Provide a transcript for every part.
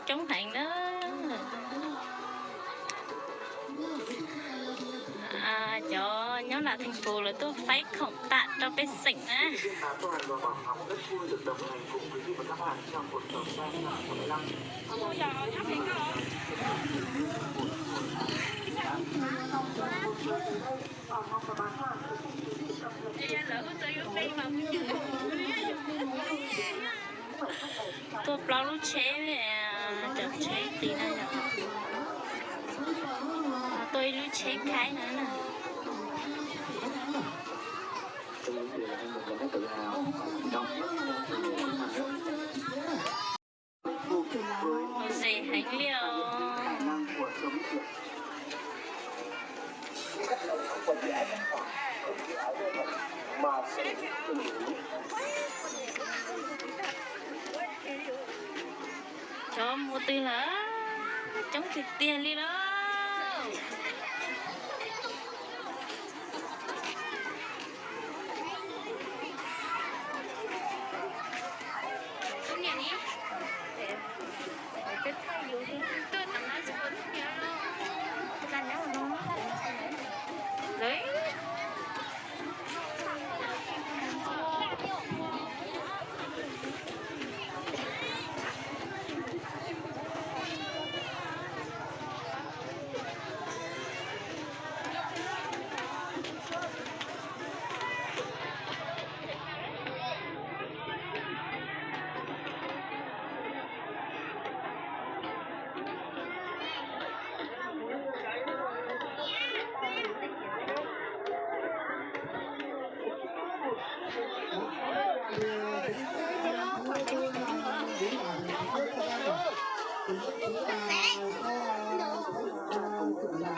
chống hạn đó. Cho nhóm là thành phố là tôi phải khổng tạ cho bé xỉnh á. Tôi bao lúc chế chậm chế tí này nè. Tôi lúc chế cái nữa nè. Một gì hành liệu. Cho một từ là chống thịt tiền đi đó. Đấy.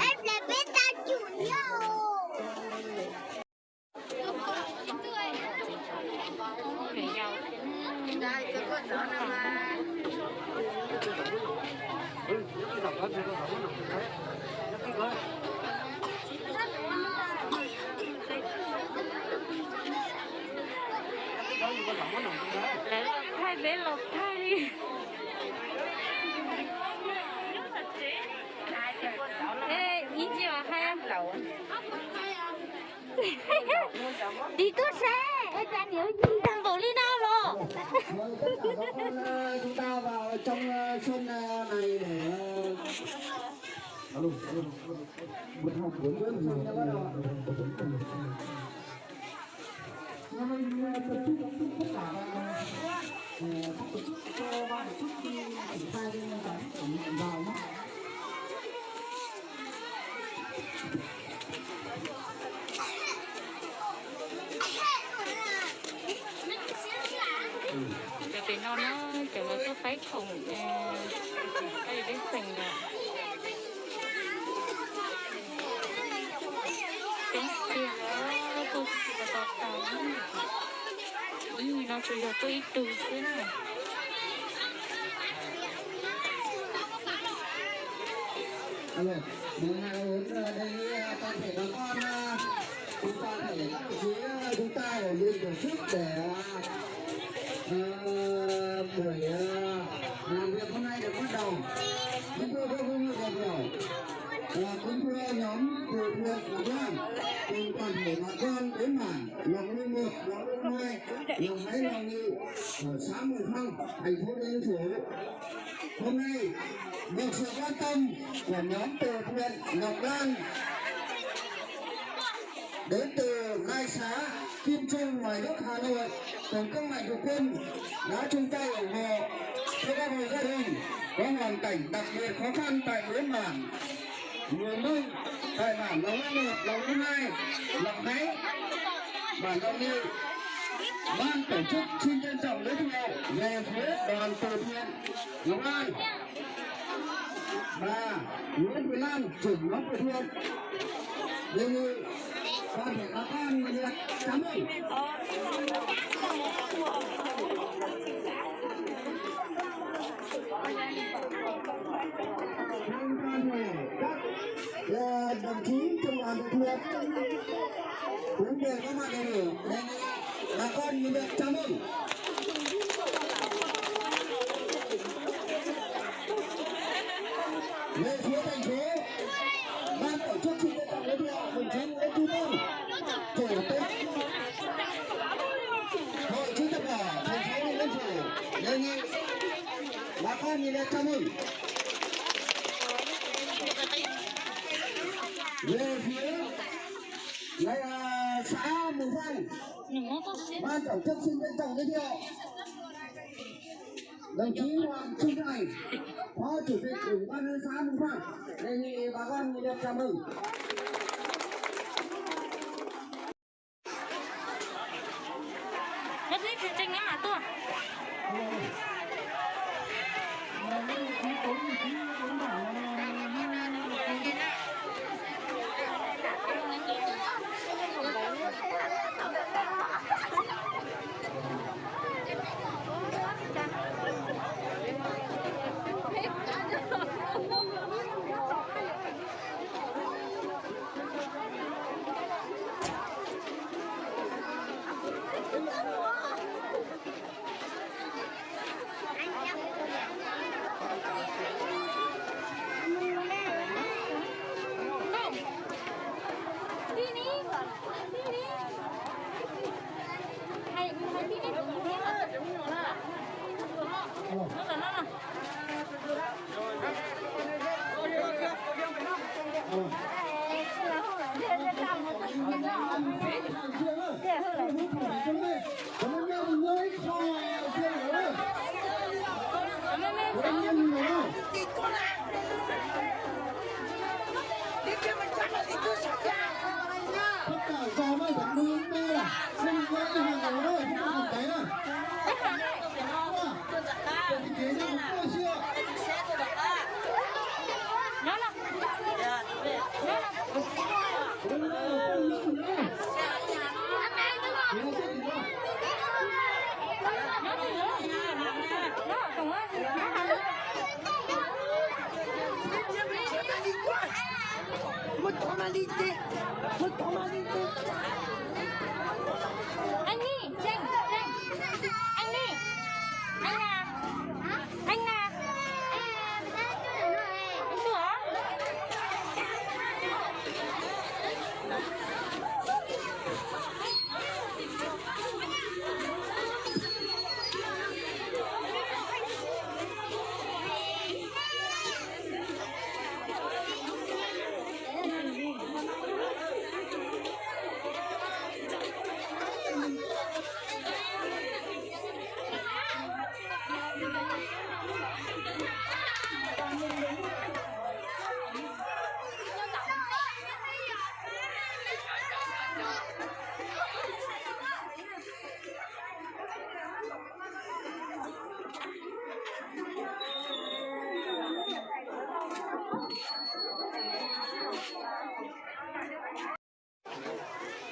Em là beta junior. Hai bé lột thay đi. Ê, ý gì mà hai em lẩu. Đi tốt xe, em đã nhớ gì thằng tổ đi nào rồi. Chúng ta vào trong sân này để một học bốn bữa xong nha bắt đầu. Năm nay tập trung tất cả tổ chức cho ban tổ chức triển khai cái vào nhé. Cái bên nó kiểu là tôi phải khổng cái bên sành rồi. Cái kia tôi sẽ có tàu. Nó chỉ là tôi ít từ thế này. Mùa nào đây toàn thể bà con chúng ta thể các đồng chí chúng ta ở liên tổ chức để buổi làm việc hôm nay được bắt đầu. Kính thưa các quý vị đại biểu, kính thưa nhóm từ thiện của đoàn cùng toàn thể bà con đến bản lòng lưu 1, lòng lưu 2, lòng Hái lòng Nghị ở xã Mường Phăng, thành phố Điện Biên Phủ. Hôm nay được sự quan tâm của nhóm từ thiện Ngọc Lan đến từ hai xã Kim Trung, Hoài Đức, Hà Nội cùng các mạnh thường quân đã chung tay ủng hộ cho các hộ gia đình có hoàn cảnh đặc biệt khó khăn tại 4 bản người Mông, tại bản Lòng An 1, Lòng An 2, Lòng Hái, bản Lòng Nghị. Ban tổ chức xin trân trọng giới thiệu về phía đoàn từ thiện Long An và Nguyễn Thị Lan, trưởng nhóm từ thiện. Đề nghị toàn thể bà con nhiệt liệt cảm ơn. Trong toàn thể các đồng chí trong đoàn từ thiện cũng đều có mặt đầy đủ. Đề nghị bà con nhiệt liệt chào mừng. về phía thành phố, ban tổ chức sự kiện giới thiệu đồng chí Nguyễn Chu Tôn, chủ tịch hội chữ thập đỏ thành phố Điện Biên Phủ đề nghị bà con nhìn lên chào mừng. Về phía này là xã Mường Phăng, ban tổ chức xin trân trọng giới thiệu đồng chí Hoàng Trung Thành, phó chủ tịch ủy ban nhân dân xã Mường Phăng đề nghị bà con nhiệt liệt chào mừng. Mất đi thì tranh mà tôi. Một formalité. Anh đi, tranh. Anh đi. Anh à. Anh à. Anh sửa.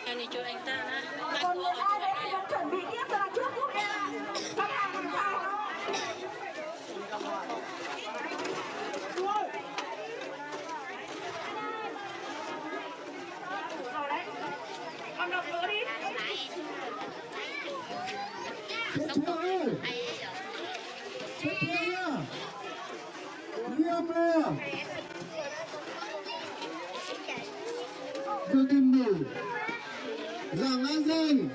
Anh đi cho anh ta á. Còn người ai đấy thì đang chuẩn bị tiếp cho là trước giúp em ạ. Các hàng làm sao đó. Rồi đấy. Con đọc nữa đi. Chết chưa ơi, chết chưa nhá, nghiêm nè, tôi tìm đủ, giảng an dân,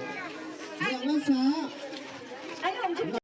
giảng an xá.